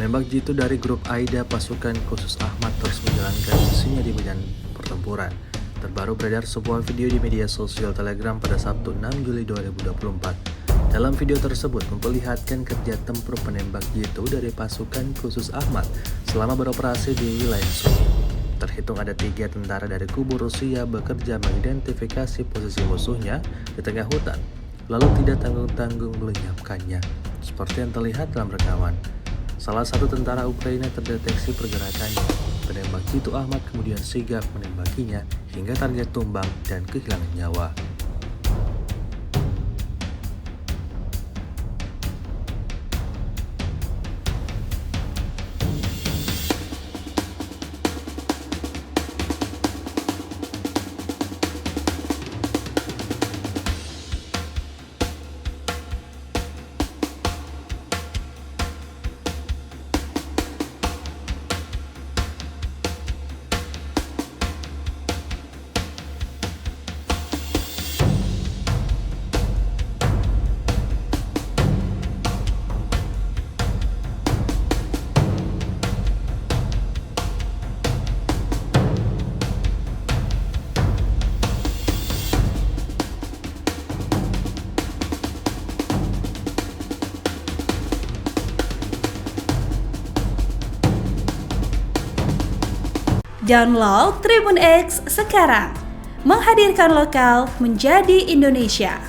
Penembak jitu dari grup Aida pasukan khusus Ahmad terus menjalankan misinya di medan pertempuran. Terbaru beredar sebuah video di media sosial Telegram pada Sabtu 6 Juli 2024. Dalam video tersebut memperlihatkan kerja tempur penembak jitu dari pasukan khusus Ahmad selama beroperasi di wilayah Sunyi. Terhitung ada 3 tentara dari kubu Rusia bekerja mengidentifikasi posisi musuhnya di tengah hutan, lalu tidak tanggung-tanggung melenyapkannya, seperti yang terlihat dalam rekaman. Salah satu tentara Ukraina terdeteksi pergerakannya. Penembak jitu Ahmad kemudian sigap menembakinya hingga target tumbang dan kehilangan nyawa. Download Tribun X sekarang, menghadirkan lokal menjadi Indonesia.